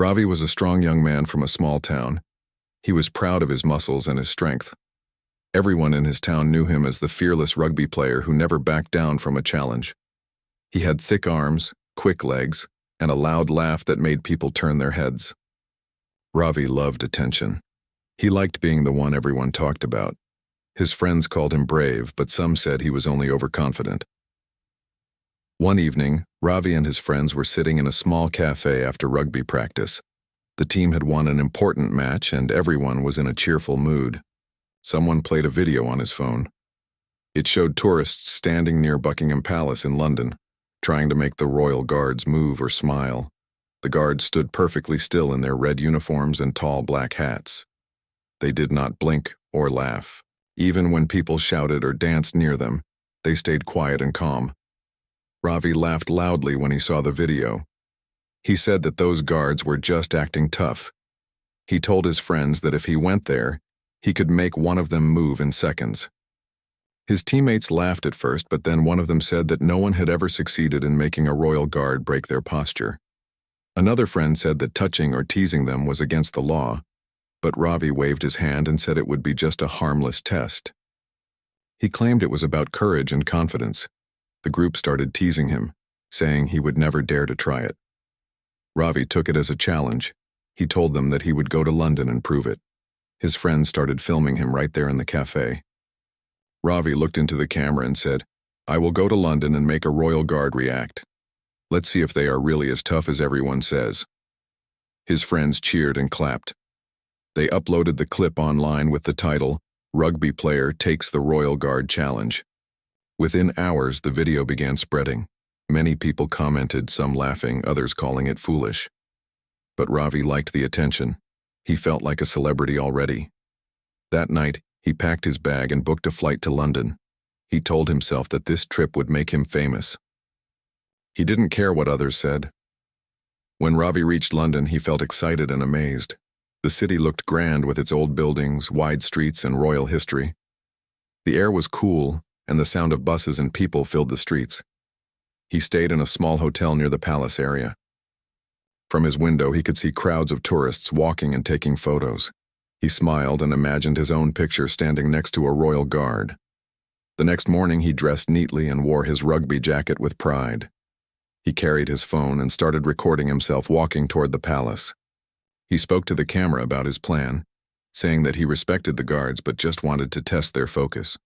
Ravi was a strong young man from a small town. He was proud of his muscles and his strength. Everyone in his town knew him as the fearless rugby player who never backed down from a challenge. He had thick arms, quick legs, and a loud laugh that made people turn their heads. Ravi loved attention. He liked being the one everyone talked about. His friends called him brave, but some said he was only overconfident. One evening, Ravi and his friends were sitting in a small cafe after rugby practice. The team had won an important match and everyone was in a cheerful mood. Someone played a video on his phone. It showed tourists standing near Buckingham Palace in London, trying to make the royal guards move or smile. The guards stood perfectly still in their red uniforms and tall black hats. They did not blink or laugh. Even when people shouted or danced near them, they stayed quiet and calm. Ravi laughed loudly when he saw the video. He said that those guards were just acting tough. He told his friends that if he went there, he could make one of them move in seconds. His teammates laughed at first, but then one of them said that no one had ever succeeded in making a royal guard break their posture. Another friend said that touching or teasing them was against the law, but Ravi waved his hand and said it would be just a harmless test. He claimed it was about courage and confidence. The group started teasing him, saying he would never dare to try it. Ravi took it as a challenge. He told them that he would go to London and prove it. His friends started filming him right there in the cafe. Ravi looked into the camera and said, "I will go to London and make a royal guard react. Let's see if they are really as tough as everyone says." His friends cheered and clapped. They uploaded the clip online with the title, "Rugby Player Takes the Royal Guard Challenge." Within hours, the video began spreading. Many people commented, some laughing, others calling it foolish. But Ravi liked the attention. He felt like a celebrity already. That night, he packed his bag and booked a flight to London. He told himself that this trip would make him famous. He didn't care what others said. When Ravi reached London, he felt excited and amazed. The city looked grand with its old buildings, wide streets, and royal history. The air was cool, and the sound of buses and people filled the streets. He stayed in a small hotel near the palace area. From his window, he could see crowds of tourists walking and taking photos. He smiled and imagined his own picture standing next to a royal guard. The next morning, he dressed neatly and wore his rugby jacket with pride. He carried his phone and started recording himself walking toward the palace. He spoke to the camera about his plan, saying that he respected the guards but just wanted to test their focus.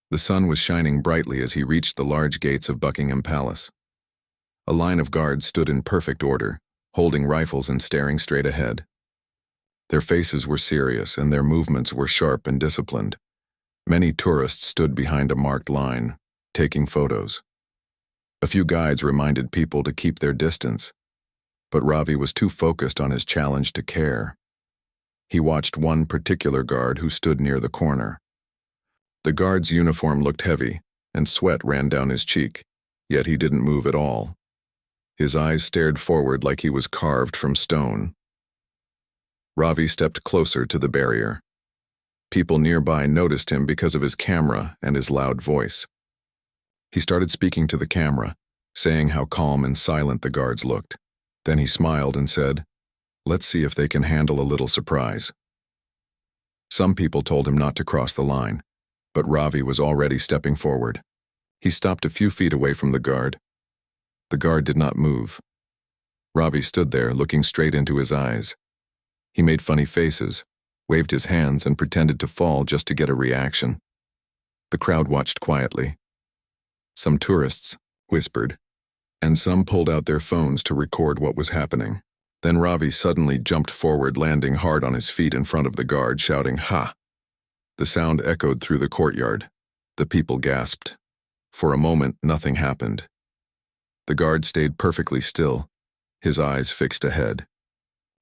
The sun was shining brightly as he reached the large gates of Buckingham Palace. A line of guards stood in perfect order, holding rifles and staring straight ahead. Their faces were serious and their movements were sharp and disciplined. Many tourists stood behind a marked line, taking photos. A few guides reminded people to keep their distance, but Ravi was too focused on his challenge to care. He watched one particular guard who stood near the corner. The guard's uniform looked heavy, and sweat ran down his cheek, yet he didn't move at all. His eyes stared forward like he was carved from stone. Ravi stepped closer to the barrier. People nearby noticed him because of his camera and his loud voice. He started speaking to the camera, saying how calm and silent the guards looked. Then he smiled and said, "Let's see if they can handle a little surprise." Some people told him not to cross the line, but Ravi was already stepping forward. He stopped a few feet away from the guard. The guard did not move. Ravi stood there, looking straight into his eyes. He made funny faces, waved his hands, and pretended to fall just to get a reaction. The crowd watched quietly. Some tourists whispered, and some pulled out their phones to record what was happening. Then Ravi suddenly jumped forward, landing hard on his feet in front of the guard, shouting, "Ha!" The sound echoed through the courtyard. The people gasped. For a moment, nothing happened. The guard stayed perfectly still, his eyes fixed ahead.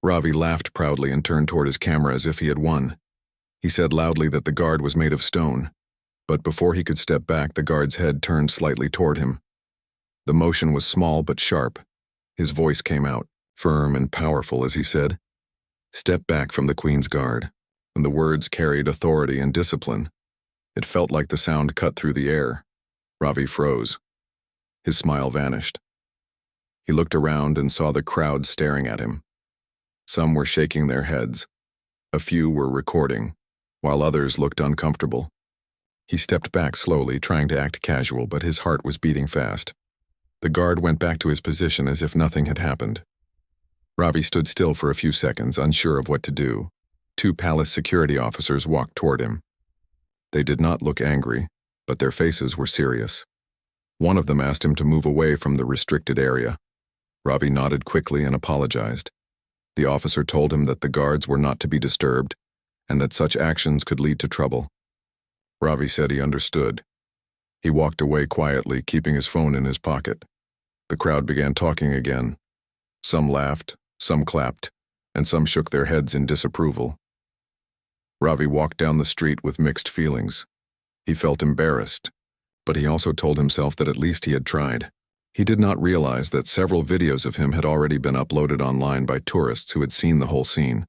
Ravi laughed proudly and turned toward his camera as if he had won. He said loudly that the guard was made of stone, but before he could step back, the guard's head turned slightly toward him. The motion was small but sharp. His voice came out, firm and powerful, as he said, "Step back from the Queen's Guard," and the words carried authority and discipline. It felt like the sound cut through the air. Ravi froze. His smile vanished. He looked around and saw the crowd staring at him. Some were shaking their heads. A few were recording, while others looked uncomfortable. He stepped back slowly, trying to act casual, but his heart was beating fast. The guard went back to his position as if nothing had happened. Ravi stood still for a few seconds, unsure of what to do. 2 palace security officers walked toward him. They did not look angry, but their faces were serious. One of them asked him to move away from the restricted area. Ravi nodded quickly and apologized. The officer told him that the guards were not to be disturbed, and that such actions could lead to trouble. Ravi said he understood. He walked away quietly, keeping his phone in his pocket. The crowd began talking again. Some laughed, some clapped, and some shook their heads in disapproval. Ravi walked down the street with mixed feelings. He felt embarrassed, but he also told himself that at least he had tried. He did not realize that several videos of him had already been uploaded online by tourists who had seen the whole scene.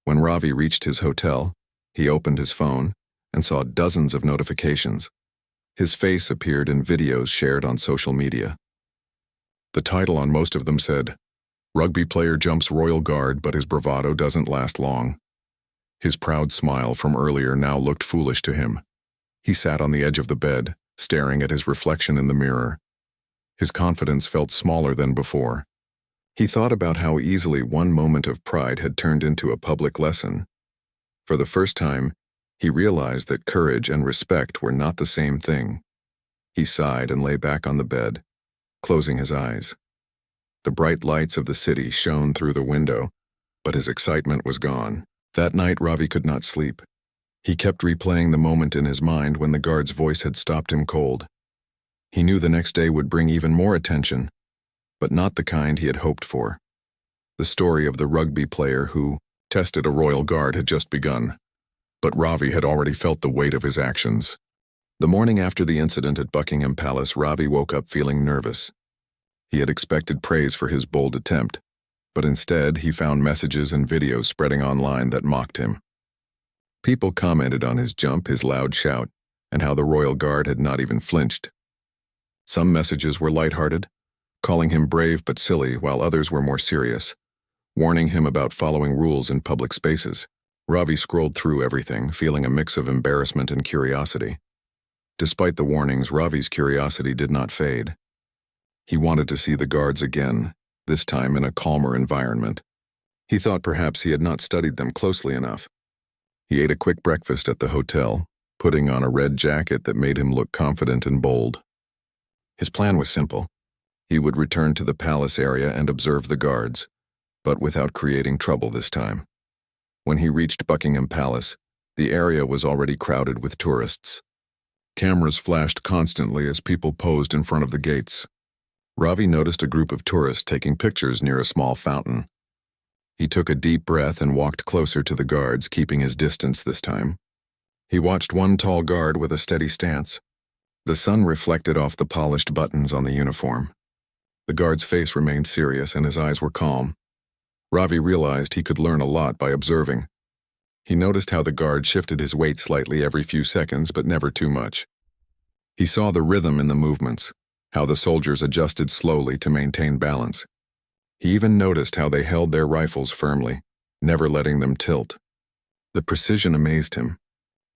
When Ravi reached his hotel, he opened his phone and saw dozens of notifications. His face appeared in videos shared on social media. The title on most of them said, "Rugby player jumps royal guard, but his bravado doesn't last long." His proud smile from earlier now looked foolish to him. He sat on the edge of the bed, staring at his reflection in the mirror. His confidence felt smaller than before. He thought about how easily one moment of pride had turned into a public lesson. For the first time, he realized that courage and respect were not the same thing. He sighed and lay back on the bed, closing his eyes. The bright lights of the city shone through the window, but his excitement was gone. That night, Ravi could not sleep. He kept replaying the moment in his mind when the guard's voice had stopped him cold. He knew the next day would bring even more attention, but not the kind he had hoped for. The story of the rugby player who tested a royal guard had just begun, but Ravi had already felt the weight of his actions. The morning after the incident at Buckingham Palace, Ravi woke up feeling nervous. He had expected praise for his bold attempt, but instead he found messages and videos spreading online that mocked him. People commented on his jump, his loud shout, and how the royal guard had not even flinched. Some messages were lighthearted, calling him brave but silly, while others were more serious, warning him about following rules in public spaces. Ravi scrolled through everything, feeling a mix of embarrassment and curiosity. Despite the warnings, Ravi's curiosity did not fade. He wanted to see the guards again, this time in a calmer environment. He thought perhaps he had not studied them closely enough. He ate a quick breakfast at the hotel, putting on a red jacket that made him look confident and bold. His plan was simple. He would return to the palace area and observe the guards, but without creating trouble this time. When he reached Buckingham Palace, the area was already crowded with tourists. Cameras flashed constantly as people posed in front of the gates. Ravi noticed a group of tourists taking pictures near a small fountain. He took a deep breath and walked closer to the guards, keeping his distance this time. He watched one tall guard with a steady stance. The sun reflected off the polished buttons on the uniform. The guard's face remained serious and his eyes were calm. Ravi realized he could learn a lot by observing. He noticed how the guard shifted his weight slightly every few seconds, but never too much. He saw the rhythm in the movements, how the soldiers adjusted slowly to maintain balance. He even noticed how they held their rifles firmly, never letting them tilt. The precision amazed him.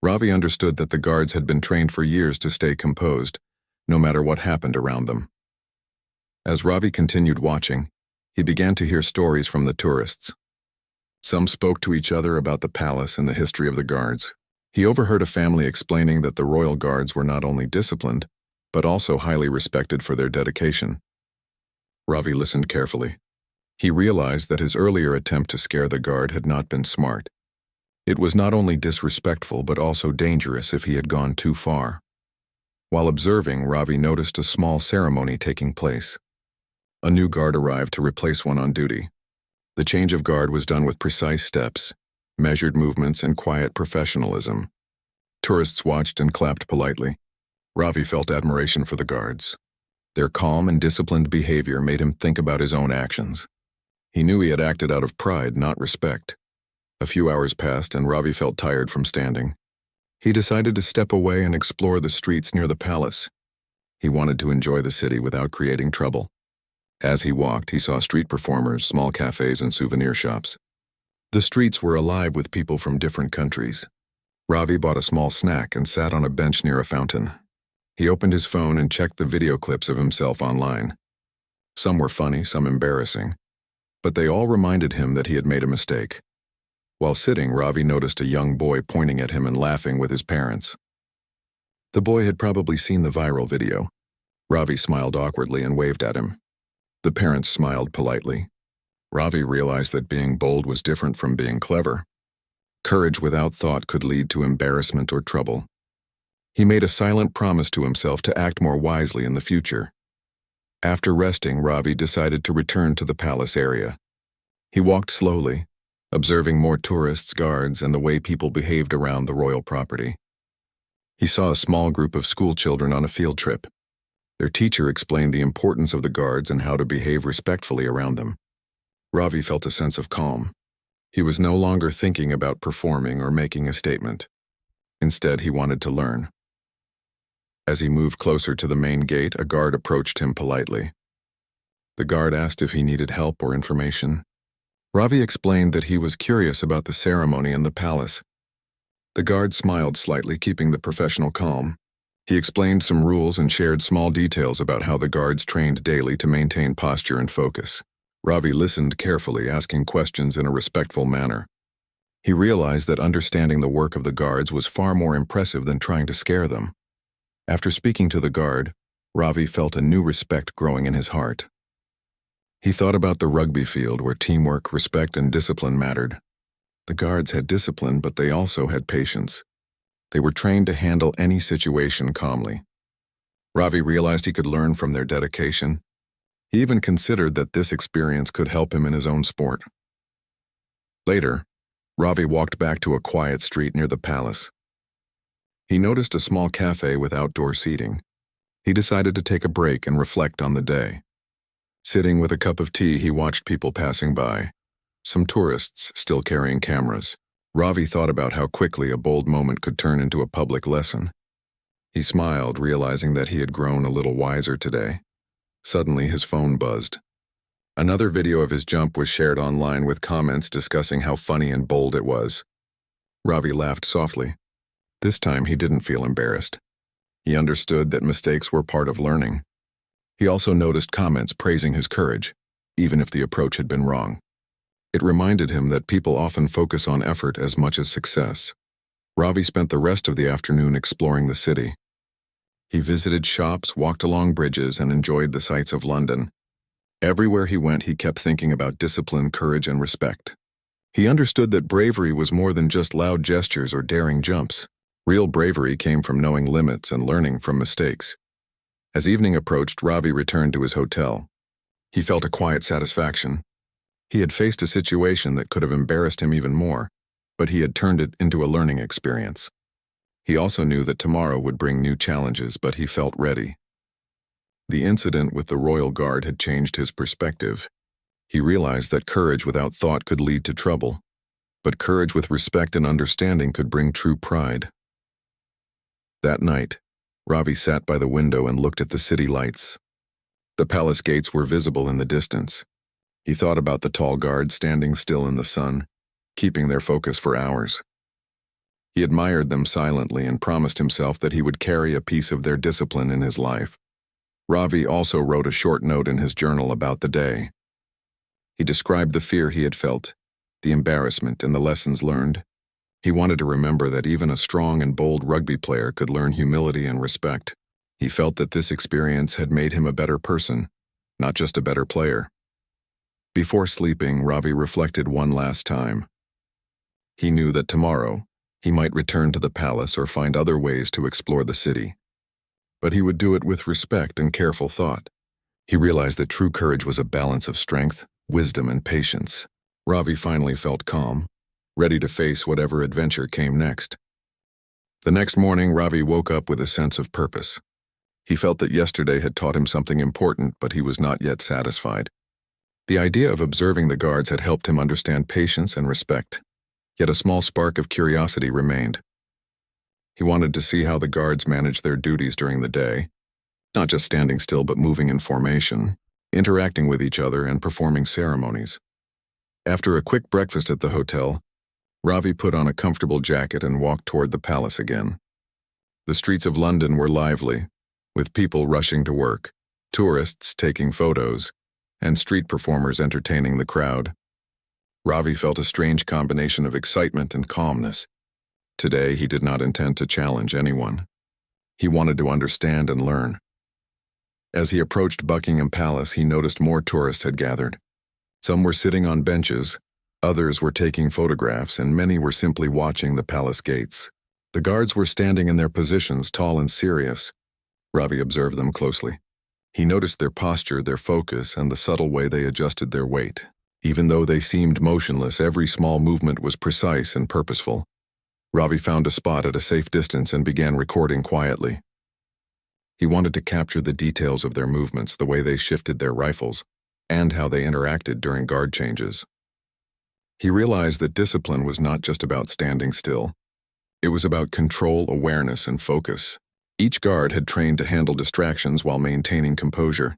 Ravi understood that the guards had been trained for years to stay composed, no matter what happened around them. As Ravi continued watching, he began to hear stories from the tourists. Some spoke to each other about the palace and the history of the guards. He overheard a family explaining that the royal guards were not only disciplined, but also highly respected for their dedication. Ravi listened carefully. He realized that his earlier attempt to scare the guard had not been smart. It was not only disrespectful but also dangerous if he had gone too far. While observing, Ravi noticed a small ceremony taking place. A new guard arrived to replace one on duty. The change of guard was done with precise steps, measured movements, and quiet professionalism. Tourists watched and clapped politely. Ravi felt admiration for the guards. Their calm and disciplined behavior made him think about his own actions. He knew he had acted out of pride, not respect. A few hours passed and Ravi felt tired from standing. He decided to step away and explore the streets near the palace. He wanted to enjoy the city without creating trouble. As he walked, he saw street performers, small cafes, and souvenir shops. The streets were alive with people from different countries. Ravi bought a small snack and sat on a bench near a fountain. He opened his phone and checked the video clips of himself online. Some were funny, some embarrassing, but they all reminded him that he had made a mistake. While sitting, Ravi noticed a young boy pointing at him and laughing with his parents. The boy had probably seen the viral video. Ravi smiled awkwardly and waved at him. The parents smiled politely. Ravi realized that being bold was different from being clever. Courage without thought could lead to embarrassment or trouble. He made a silent promise to himself to act more wisely in the future. After resting, Ravi decided to return to the palace area. He walked slowly, observing more tourists, guards, and the way people behaved around the royal property. He saw a small group of school children on a field trip. Their teacher explained the importance of the guards and how to behave respectfully around them. Ravi felt a sense of calm. He was no longer thinking about performing or making a statement. Instead, he wanted to learn. As he moved closer to the main gate, a guard approached him politely. The guard asked if he needed help or information. Ravi explained that he was curious about the ceremony in the palace. The guard smiled slightly, keeping the professional calm. He explained some rules and shared small details about how the guards trained daily to maintain posture and focus. Ravi listened carefully, asking questions in a respectful manner. He realized that understanding the work of the guards was far more impressive than trying to scare them. After speaking to the guard, Ravi felt a new respect growing in his heart. He thought about the rugby field where teamwork, respect, and discipline mattered. The guards had discipline, but they also had patience. They were trained to handle any situation calmly. Ravi realized he could learn from their dedication. He even considered that this experience could help him in his own sport. Later, Ravi walked back to a quiet street near the palace. He noticed a small cafe with outdoor seating. He decided to take a break and reflect on the day. Sitting with a cup of tea, he watched people passing by. Some tourists still carrying cameras. Ravi thought about how quickly a bold moment could turn into a public lesson. He smiled, realizing that he had grown a little wiser today. Suddenly, his phone buzzed. Another video of his jump was shared online with comments discussing how funny and bold it was. Ravi laughed softly. This time, he didn't feel embarrassed. He understood that mistakes were part of learning. He also noticed comments praising his courage, even if the approach had been wrong. It reminded him that people often focus on effort as much as success. Ravi spent the rest of the afternoon exploring the city. He visited shops, walked along bridges, and enjoyed the sights of London. Everywhere he went, he kept thinking about discipline, courage, and respect. He understood that bravery was more than just loud gestures or daring jumps. Real bravery came from knowing limits and learning from mistakes. As evening approached, Ravi returned to his hotel. He felt a quiet satisfaction. He had faced a situation that could have embarrassed him even more, but he had turned it into a learning experience. He also knew that tomorrow would bring new challenges, but he felt ready. The incident with the royal guard had changed his perspective. He realized that courage without thought could lead to trouble, but courage with respect and understanding could bring true pride. That night, Ravi sat by the window and looked at the city lights. The palace gates were visible in the distance. He thought about the tall guards standing still in the sun, keeping their focus for hours. He admired them silently and promised himself that he would carry a piece of their discipline in his life. Ravi also wrote a short note in his journal about the day. He described the fear he had felt, the embarrassment, and the lessons learned. He wanted to remember that even a strong and bold rugby player could learn humility and respect. He felt that this experience had made him a better person, not just a better player. Before sleeping, Ravi reflected one last time. He knew that tomorrow, he might return to the palace or find other ways to explore the city. But he would do it with respect and careful thought. He realized that true courage was a balance of strength, wisdom, and patience. Ravi finally felt calm, ready to face whatever adventure came next. The next morning, Ravi woke up with a sense of purpose. He felt that yesterday had taught him something important, but he was not yet satisfied. The idea of observing the guards had helped him understand patience and respect, yet a small spark of curiosity remained. He wanted to see how the guards managed their duties during the day, not just standing still but moving in formation. interacting with each other and performing ceremonies. After a quick breakfast at the hotel, Ravi put on a comfortable jacket and walked toward the palace again. The streets of London were lively, with people rushing to work, tourists taking photos, and street performers entertaining the crowd. Ravi felt a strange combination of excitement and calmness. Today, he did not intend to challenge anyone. He wanted to understand and learn. As he approached Buckingham Palace, he noticed more tourists had gathered. Some were sitting on benches, others were taking photographs, and many were simply watching the palace gates. The guards were standing in their positions, tall and serious. Ravi observed them closely. He noticed their posture, their focus, and the subtle way they adjusted their weight. Even though they seemed motionless, every small movement was precise and purposeful. Ravi found a spot at a safe distance and began recording quietly. He wanted to capture the details of their movements, the way they shifted their rifles, and how they interacted during guard changes. He realized that discipline was not just about standing still. It was about control, awareness, and focus. Each guard had trained to handle distractions while maintaining composure.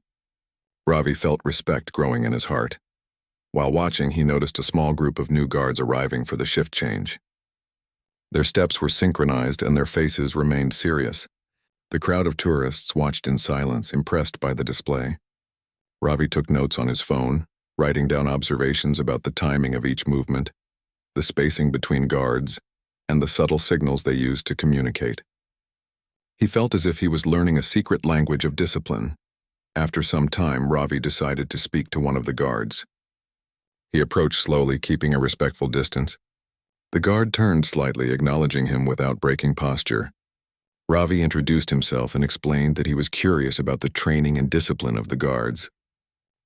Ravi felt respect growing in his heart. While watching, he noticed a small group of new guards arriving for the shift change. Their steps were synchronized and their faces remained serious. The crowd of tourists watched in silence, impressed by the display. Ravi took notes on his phone, writing down observations about the timing of each movement, the spacing between guards, and the subtle signals they used to communicate. He felt as if he was learning a secret language of discipline. After some time, Ravi decided to speak to one of the guards. He approached slowly, keeping a respectful distance. The guard turned slightly, acknowledging him without breaking posture. Ravi introduced himself and explained that he was curious about the training and discipline of the guards.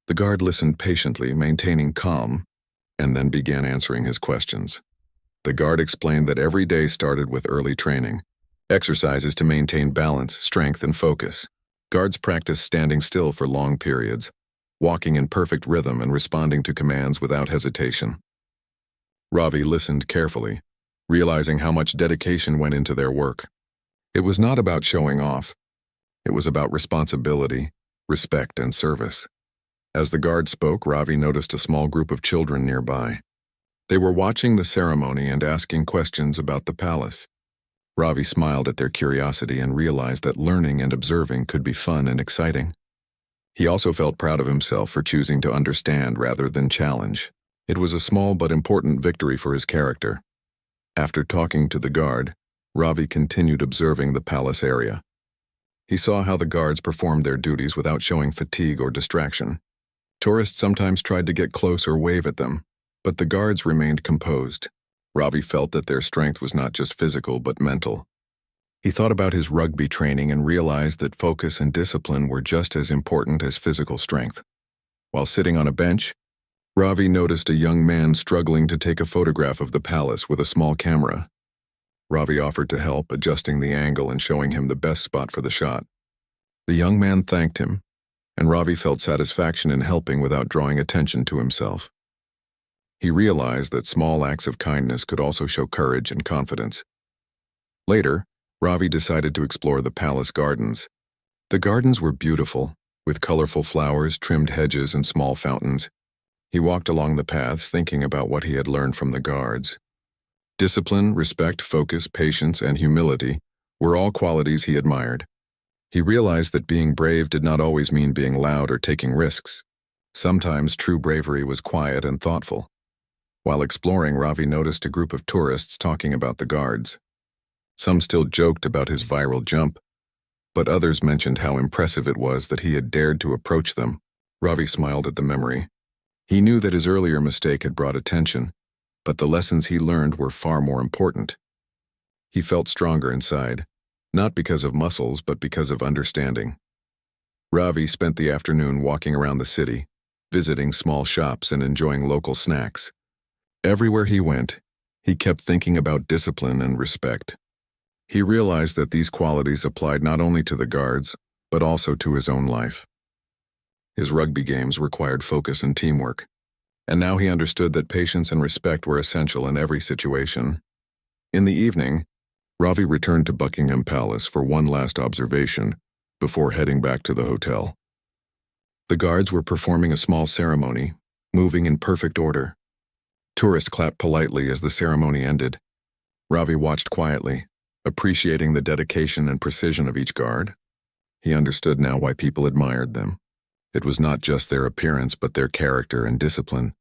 The guard listened patiently, maintaining calm, and then began answering his questions. The guard explained that every day started with early training, exercises to maintain balance, strength, and focus. Guards practiced standing still for long periods, walking in perfect rhythm and responding to commands without hesitation. Ravi listened carefully, realizing how much dedication went into their work. It was not about showing off. It was about responsibility, respect, and service. As the guard spoke, Ravi noticed a small group of children nearby. They were watching the ceremony and asking questions about the palace. Ravi smiled at their curiosity and realized that learning and observing could be fun and exciting. He also felt proud of himself for choosing to understand rather than challenge. It was a small but important victory for his character. After talking to the guard, Ravi continued observing the palace area. He saw how the guards performed their duties without showing fatigue or distraction. Tourists sometimes tried to get close or wave at them, but the guards remained composed. Ravi felt that their strength was not just physical but mental. He thought about his rugby training and realized that focus and discipline were just as important as physical strength. While sitting on a bench, Ravi noticed a young man struggling to take a photograph of the palace with a small camera. Ravi offered to help, adjusting the angle and showing him the best spot for the shot. The young man thanked him, and Ravi felt satisfaction in helping without drawing attention to himself. He realized that small acts of kindness could also show courage and confidence. Later, Ravi decided to explore the palace gardens. The gardens were beautiful, with colorful flowers, trimmed hedges, and small fountains. He walked along the paths, thinking about what he had learned from the guards. Discipline, respect, focus, patience, and humility were all qualities he admired. He realized that being brave did not always mean being loud or taking risks. Sometimes true bravery was quiet and thoughtful. While exploring, Ravi noticed a group of tourists talking about the guards. Some still joked about his viral jump, but others mentioned how impressive it was that he had dared to approach them. Ravi smiled at the memory. He knew that his earlier mistake had brought attention, but the lessons he learned were far more important. He felt stronger inside, not because of muscles, but because of understanding. Ravi spent the afternoon walking around the city, visiting small shops and enjoying local snacks. Everywhere he went, he kept thinking about discipline and respect. He realized that these qualities applied not only to the guards, but also to his own life. His rugby games required focus and teamwork, and now he understood that patience and respect were essential in every situation. In the evening, Ravi returned to Buckingham Palace for one last observation before heading back to the hotel. The guards were performing a small ceremony, moving in perfect order. Tourists clapped politely as the ceremony ended. Ravi watched quietly, appreciating the dedication and precision of each guard. He understood now why people admired them. It was not just their appearance, but their character and discipline.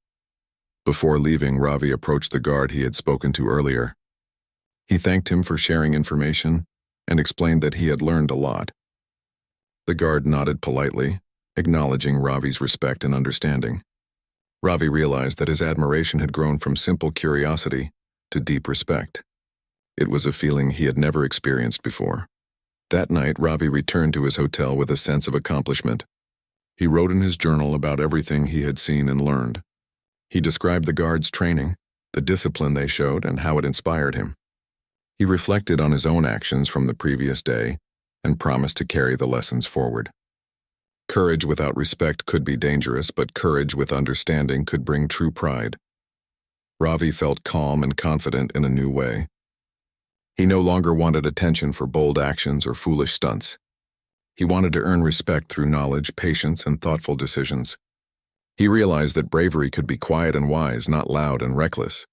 Before leaving, Ravi approached the guard he had spoken to earlier. He thanked him for sharing information and explained that he had learned a lot. The guard nodded politely, acknowledging Ravi's respect and understanding. Ravi realized that his admiration had grown from simple curiosity to deep respect. It was a feeling he had never experienced before. That night, Ravi returned to his hotel with a sense of accomplishment. He wrote in his journal about everything he had seen and learned. He described the guards' training, the discipline they showed, and how it inspired him. He reflected on his own actions from the previous day and promised to carry the lessons forward. Courage without respect could be dangerous, but courage with understanding could bring true pride. Ravi felt calm and confident in a new way. He no longer wanted attention for bold actions or foolish stunts. He wanted to earn respect through knowledge, patience, and thoughtful decisions. He realized that bravery could be quiet and wise, not loud and reckless.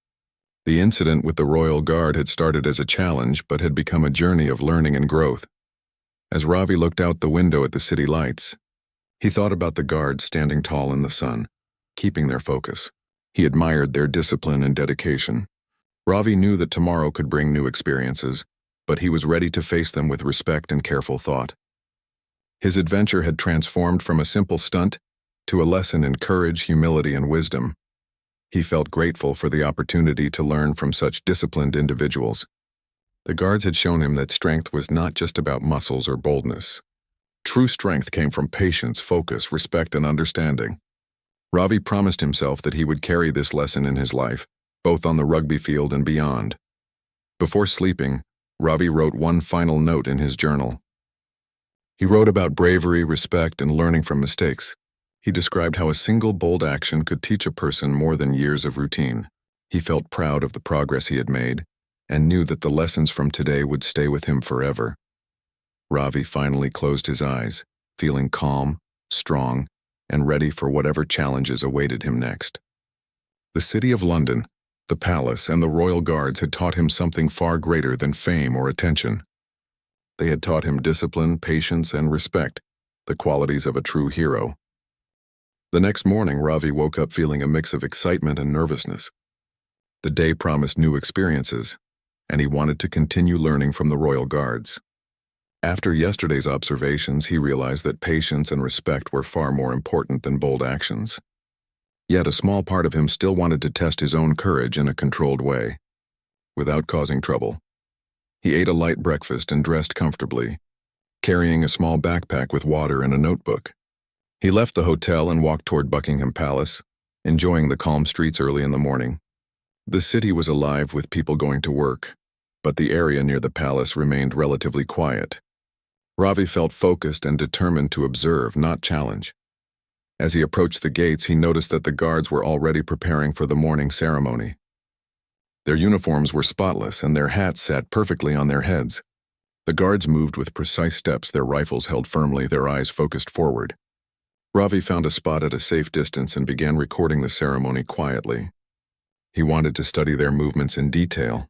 The incident with the Royal Guard had started as a challenge, but had become a journey of learning and growth. As Ravi looked out the window at the city lights, he thought about the guards standing tall in the sun, keeping their focus. He admired their discipline and dedication. Ravi knew that tomorrow could bring new experiences, but he was ready to face them with respect and careful thought. His adventure had transformed from a simple stunt to a lesson in courage, humility, and wisdom. He felt grateful for the opportunity to learn from such disciplined individuals. The guards had shown him that strength was not just about muscles or boldness. True strength came from patience, focus, respect, and understanding. Ravi promised himself that he would carry this lesson in his life, both on the rugby field and beyond. Before sleeping, Ravi wrote one final note in his journal. He wrote about bravery, respect, and learning from mistakes. He described how a single bold action could teach a person more than years of routine. He felt proud of the progress he had made and knew that the lessons from today would stay with him forever. Ravi finally closed his eyes, feeling calm, strong, and ready for whatever challenges awaited him next. The city of London, the palace, and the royal guards had taught him something far greater than fame or attention. They had taught him discipline, patience, and respect, the qualities of a true hero. The next morning, Ravi woke up feeling a mix of excitement and nervousness. The day promised new experiences, and he wanted to continue learning from the royal guards. After yesterday's observations, he realized that patience and respect were far more important than bold actions. Yet a small part of him still wanted to test his own courage in a controlled way, without causing trouble. He ate a light breakfast and dressed comfortably, carrying a small backpack with water and a notebook. He left the hotel and walked toward Buckingham Palace, enjoying the calm streets early in the morning. The city was alive with people going to work, but the area near the palace remained relatively quiet. Ravi felt focused and determined to observe, not challenge. As he approached the gates, he noticed that the guards were already preparing for the morning ceremony. Their uniforms were spotless and their hats sat perfectly on their heads. The guards moved with precise steps, their rifles held firmly, their eyes focused forward. Ravi found a spot at a safe distance and began recording the ceremony quietly. He wanted to study their movements in detail.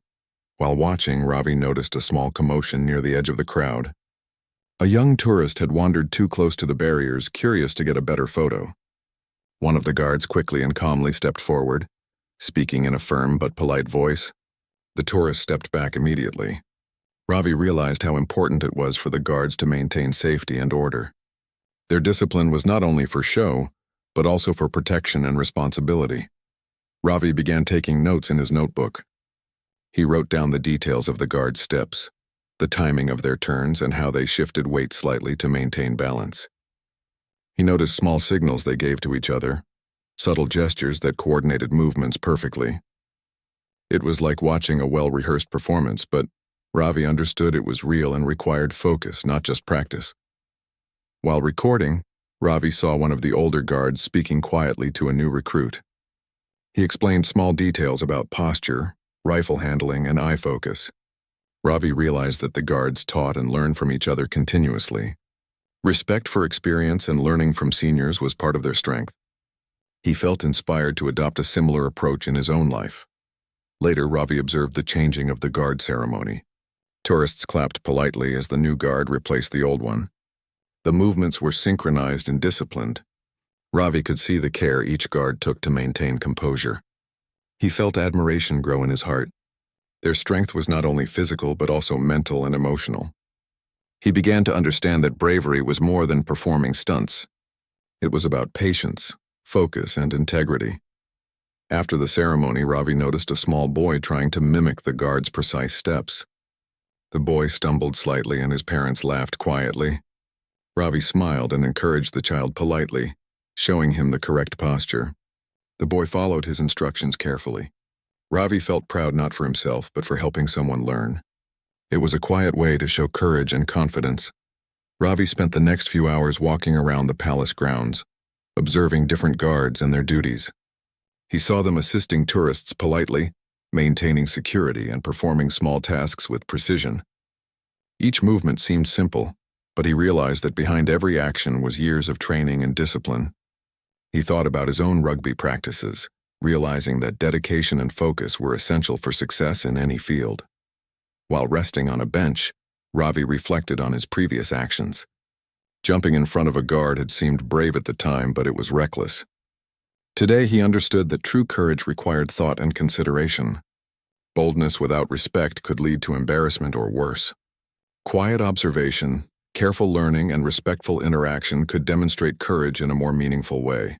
While watching, Ravi noticed a small commotion near the edge of the crowd. A young tourist had wandered too close to the barriers, curious to get a better photo. One of the guards quickly and calmly stepped forward, speaking in a firm but polite voice. The tourist stepped back immediately. Ravi realized how important it was for the guards to maintain safety and order. Their discipline was not only for show, but also for protection and responsibility. Ravi began taking notes in his notebook. He wrote down the details of the guards' steps, the timing of their turns, and how they shifted weight slightly to maintain balance. He noticed small signals they gave to each other, subtle gestures that coordinated movements perfectly. It was like watching a well-rehearsed performance, but Ravi understood it was real and required focus, not just practice. While recording, Ravi saw one of the older guards speaking quietly to a new recruit. He explained small details about posture, rifle handling, and eye focus. Ravi realized that the guards taught and learned from each other continuously. Respect for experience and learning from seniors was part of their strength. He felt inspired to adopt a similar approach in his own life. Later, Ravi observed the changing of the guard ceremony. Tourists clapped politely as the new guard replaced the old one. The movements were synchronized and disciplined. Ravi could see the care each guard took to maintain composure. He felt admiration grow in his heart. Their strength was not only physical but also mental and emotional. He began to understand that bravery was more than performing stunts. It was about patience, focus, and integrity. After the ceremony, Ravi noticed a small boy trying to mimic the guard's precise steps. The boy stumbled slightly and his parents laughed quietly. Ravi smiled and encouraged the child politely, showing him the correct posture. The boy followed his instructions carefully. Ravi felt proud not for himself but for helping someone learn. It was a quiet way to show courage and confidence. Ravi spent the next few hours walking around the palace grounds, observing different guards and their duties. He saw them assisting tourists politely, maintaining security and performing small tasks with precision. Each movement seemed simple, but he realized that behind every action was years of training and discipline. He thought about his own rugby practices, realizing that dedication and focus were essential for success in any field. While resting on a bench, Ravi reflected on his previous actions. Jumping in front of a guard had seemed brave at the time, but it was reckless. Today he understood that true courage required thought and consideration. Boldness without respect could lead to embarrassment or worse. Quiet observation, careful learning, and respectful interaction could demonstrate courage in a more meaningful way.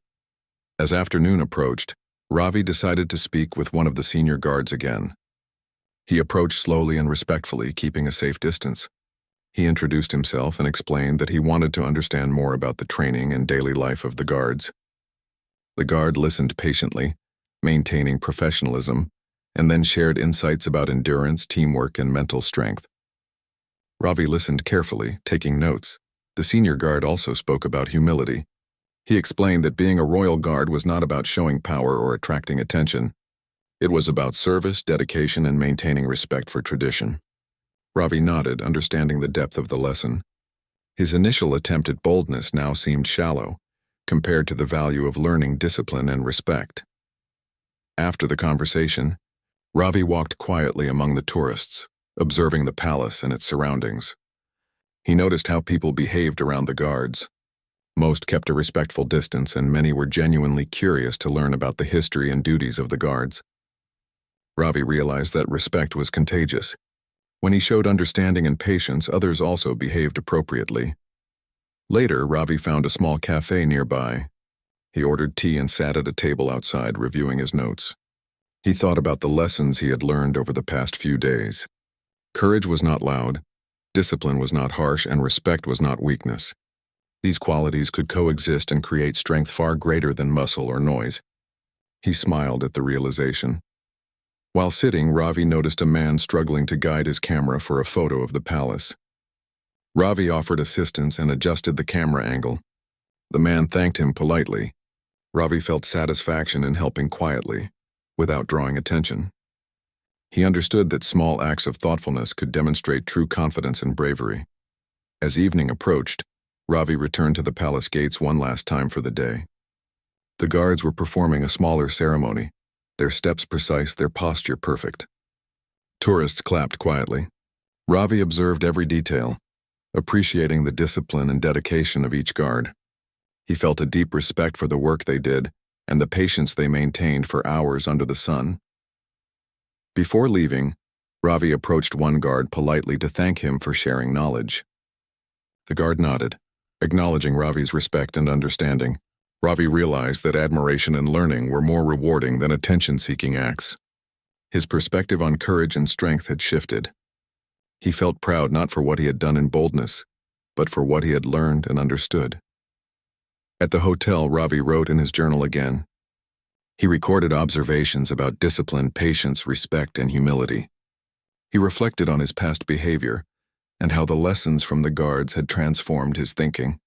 As afternoon approached, Ravi decided to speak with one of the senior guards again. He approached slowly and respectfully, keeping a safe distance. He introduced himself and explained that he wanted to understand more about the training and daily life of the guards. The guard listened patiently, maintaining professionalism, and then shared insights about endurance, teamwork, and mental strength. Ravi listened carefully, taking notes. The senior guard also spoke about humility. He explained that being a royal guard was not about showing power or attracting attention. It was about service, dedication, and maintaining respect for tradition. Ravi nodded, understanding the depth of the lesson. His initial attempt at boldness now seemed shallow, compared to the value of learning discipline and respect. After the conversation, Ravi walked quietly among the tourists, observing the palace and its surroundings. He noticed how people behaved around the guards. Most kept a respectful distance, and many were genuinely curious to learn about the history and duties of the guards. Ravi realized that respect was contagious. When he showed understanding and patience, others also behaved appropriately. Later, Ravi found a small cafe nearby. He ordered tea and sat at a table outside, reviewing his notes. He thought about the lessons he had learned over the past few days. Courage was not loud, discipline was not harsh, and respect was not weakness. These qualities could coexist and create strength far greater than muscle or noise. He smiled at the realization. While sitting, Ravi noticed a man struggling to guide his camera for a photo of the palace. Ravi offered assistance and adjusted the camera angle. The man thanked him politely. Ravi felt satisfaction in helping quietly, without drawing attention. He understood that small acts of thoughtfulness could demonstrate true confidence and bravery. As evening approached, Ravi returned to the palace gates one last time for the day. The guards were performing a smaller ceremony, their steps precise, their posture perfect. Tourists clapped quietly. Ravi observed every detail, appreciating the discipline and dedication of each guard. He felt a deep respect for the work they did and the patience they maintained for hours under the sun. Before leaving, Ravi approached one guard politely to thank him for sharing knowledge. The guard nodded, acknowledging Ravi's respect and understanding. Ravi realized that admiration and learning were more rewarding than attention-seeking acts. His perspective on courage and strength had shifted. He felt proud not for what he had done in boldness, but for what he had learned and understood. At the hotel, Ravi wrote in his journal again. He recorded observations about discipline, patience, respect, and humility. He reflected on his past behavior and how the lessons from the guards had transformed his thinking.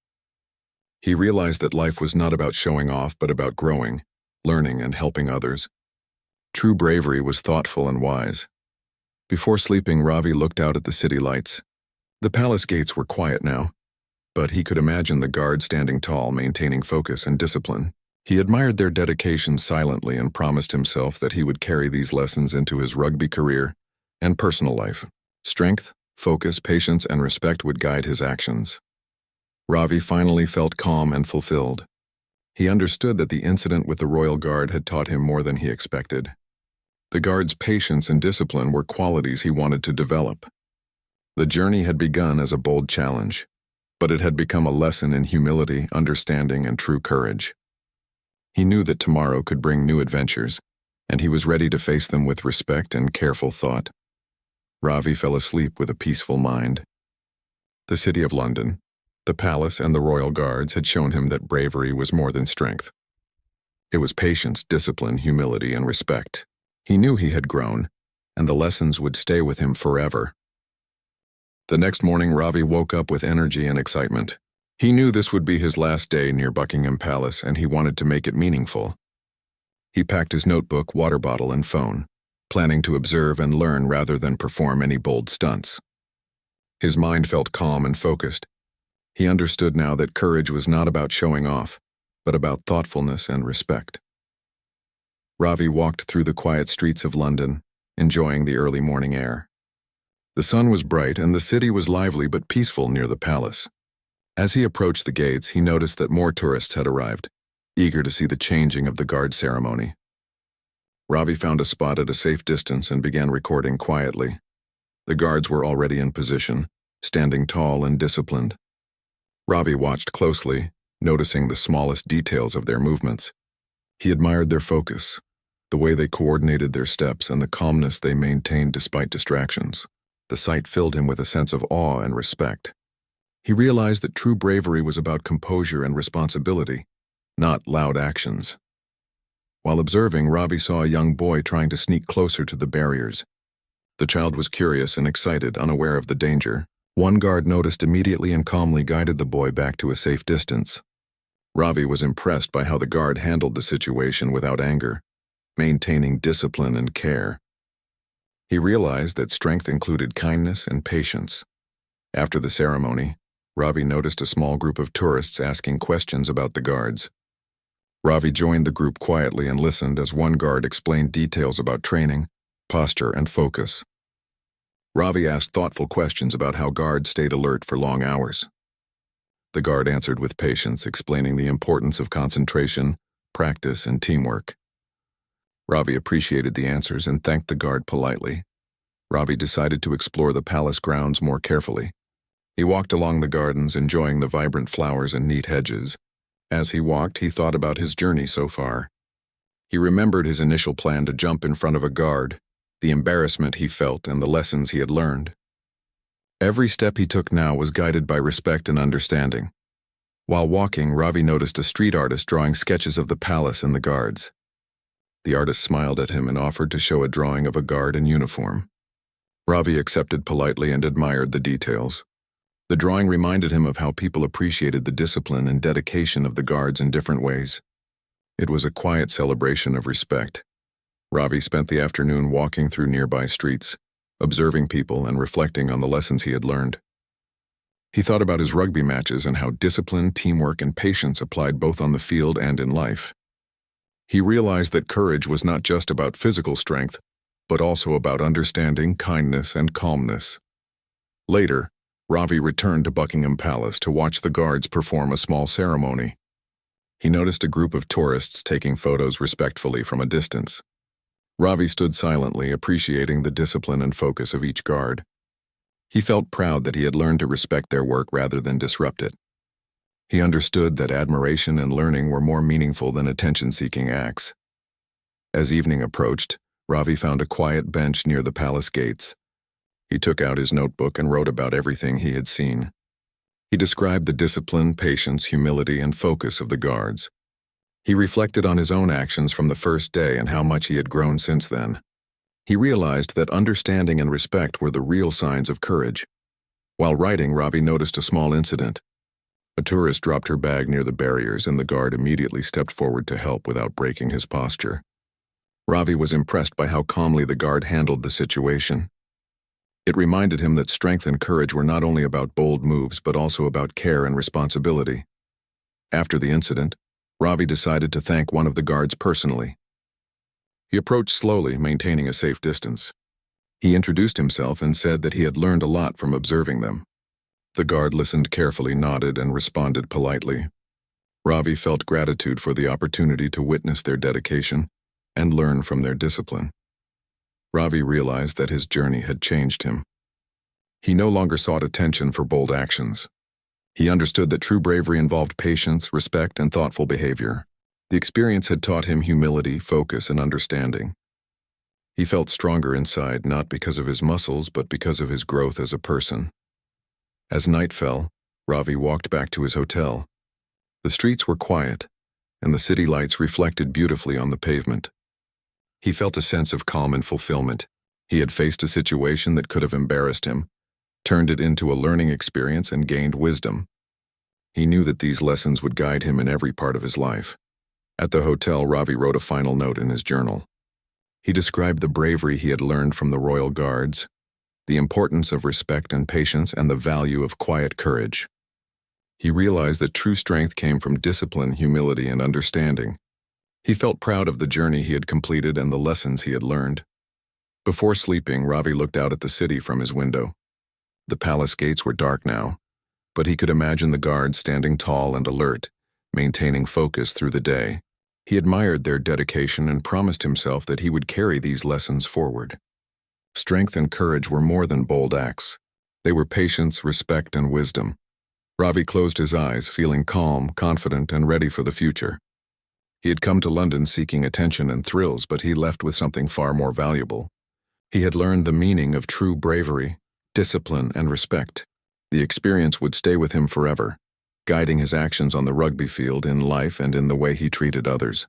He realized that life was not about showing off, but about growing, learning, and helping others. True bravery was thoughtful and wise. Before sleeping, Ravi looked out at the city lights. The palace gates were quiet now. but he could imagine the guard standing tall, maintaining focus and discipline. He admired their dedication silently and promised himself that he would carry these lessons into his rugby career and personal life. Strength, focus, patience, and respect would guide his actions. Ravi finally felt calm and fulfilled. He understood that the incident with the Royal Guard had taught him more than he expected. The guard's patience and discipline were qualities he wanted to develop. The journey had begun as a bold challenge, but it had become a lesson in humility, understanding, and true courage. He knew that tomorrow could bring new adventures, and he was ready to face them with respect and careful thought. Ravi fell asleep with a peaceful mind. The city of London, the palace, and the Royal Guards had shown him that bravery was more than strength. It was patience, discipline, humility, and respect. He knew he had grown, and the lessons would stay with him forever. The next morning, Ravi woke up with energy and excitement. He knew this would be his last day near Buckingham Palace, and he wanted to make it meaningful. He packed his notebook, water bottle, and phone, planning to observe and learn rather than perform any bold stunts. His mind felt calm and focused. He understood now that courage was not about showing off, but about thoughtfulness and respect. Ravi walked through the quiet streets of London, enjoying the early morning air. The sun was bright and the city was lively but peaceful near the palace. As he approached the gates, he noticed that more tourists had arrived, eager to see the changing of the guard ceremony. Ravi found a spot at a safe distance and began recording quietly. The guards were already in position, standing tall and disciplined. Ravi watched closely, noticing the smallest details of their movements. He admired their focus, the way they coordinated their steps, and the calmness they maintained despite distractions. The sight filled him with a sense of awe and respect. He realized that true bravery was about composure and responsibility, not loud actions. While observing, Ravi saw a young boy trying to sneak closer to the barriers. The child was curious and excited, unaware of the danger. One guard noticed immediately and calmly guided the boy back to a safe distance. Ravi was impressed by how the guard handled the situation without anger, maintaining discipline and care. He realized that strength included kindness and patience. After the ceremony, Ravi noticed a small group of tourists asking questions about the guards. Ravi joined the group quietly and listened as one guard explained details about training, posture, and focus. Ravi asked thoughtful questions about how guards stayed alert for long hours. The guard answered with patience, explaining the importance of concentration, practice, and teamwork. Ravi appreciated the answers and thanked the guard politely. Ravi decided to explore the palace grounds more carefully. He walked along the gardens, enjoying the vibrant flowers and neat hedges. As he walked, he thought about his journey so far. He remembered his initial plan to jump in front of a guard, the embarrassment he felt, and the lessons he had learned. Every step he took now was guided by respect and understanding. While walking, Ravi noticed a street artist drawing sketches of the palace and the guards. The artist smiled at him and offered to show a drawing of a guard in uniform. Ravi accepted politely and admired the details. The drawing reminded him of how people appreciated the discipline and dedication of the guards in different ways. It was a quiet celebration of respect. Ravi spent the afternoon walking through nearby streets, observing people and reflecting on the lessons he had learned. He thought about his rugby matches and how discipline, teamwork, and patience applied both on the field and in life. He realized that courage was not just about physical strength, but also about understanding, kindness, and calmness. Later, Ravi returned to Buckingham Palace to watch the guards perform a small ceremony. He noticed a group of tourists taking photos respectfully from a distance. Ravi stood silently, appreciating the discipline and focus of each guard. He felt proud that he had learned to respect their work rather than disrupt it. He understood that admiration and learning were more meaningful than attention-seeking acts. As evening approached, Ravi found a quiet bench near the palace gates. He took out his notebook and wrote about everything he had seen. He described the discipline, patience, humility, and focus of the guards. He reflected on his own actions from the first day and how much he had grown since then. He realized that understanding and respect were the real signs of courage. While writing, Ravi noticed a small incident. A tourist dropped her bag near the barriers, and the guard immediately stepped forward to help without breaking his posture. Ravi was impressed by how calmly the guard handled the situation. It reminded him that strength and courage were not only about bold moves but also about care and responsibility. After the incident, Ravi decided to thank one of the guards personally. He approached slowly, maintaining a safe distance. He introduced himself and said that he had learned a lot from observing them. The guard listened carefully, nodded, and responded politely. Ravi felt gratitude for the opportunity to witness their dedication and learn from their discipline. Ravi realized that his journey had changed him. He no longer sought attention for bold actions. He understood that true bravery involved patience, respect, and thoughtful behavior. The experience had taught him humility, focus, and understanding. He felt stronger inside, not because of his muscles, but because of his growth as a person. As night fell, Ravi walked back to his hotel. The streets were quiet, and the city lights reflected beautifully on the pavement. He felt a sense of calm and fulfillment. He had faced a situation that could have embarrassed him, turned it into a learning experience, and gained wisdom. He knew that these lessons would guide him in every part of his life. At the hotel, Ravi wrote a final note in his journal. He described the bravery he had learned from the Royal Guards, the importance of respect and patience, and the value of quiet courage. He realized that true strength came from discipline, humility, and understanding. He felt proud of the journey he had completed and the lessons he had learned. Before sleeping, Ravi looked out at the city from his window. The palace gates were dark now, but he could imagine the guards standing tall and alert, maintaining focus through the day. He admired their dedication and promised himself that he would carry these lessons forward. Strength and courage were more than bold acts. They were patience, respect, and wisdom. Ravi closed his eyes, feeling calm, confident, and ready for the future. He had come to London seeking attention and thrills, but he left with something far more valuable. He had learned the meaning of true bravery, discipline, and respect. The experience would stay with him forever, guiding his actions on the rugby field, in life, and in the way he treated others.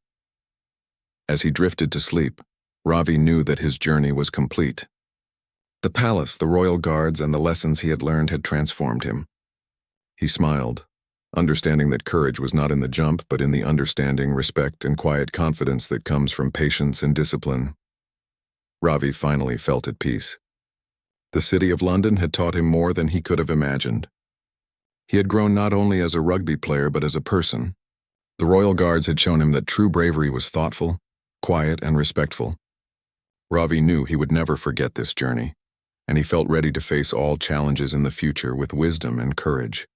As he drifted to sleep, Ravi knew that his journey was complete. The palace, the royal guards, and the lessons he had learned had transformed him. He smiled, understanding that courage was not in the jump, but in the understanding, respect, and quiet confidence that comes from patience and discipline. Ravi finally felt at peace. The city of London had taught him more than he could have imagined. He had grown not only as a rugby player, but as a person. The Royal Guards had shown him that true bravery was thoughtful, quiet, and respectful. Ravi knew he would never forget this journey, and he felt ready to face all challenges in the future with wisdom and courage.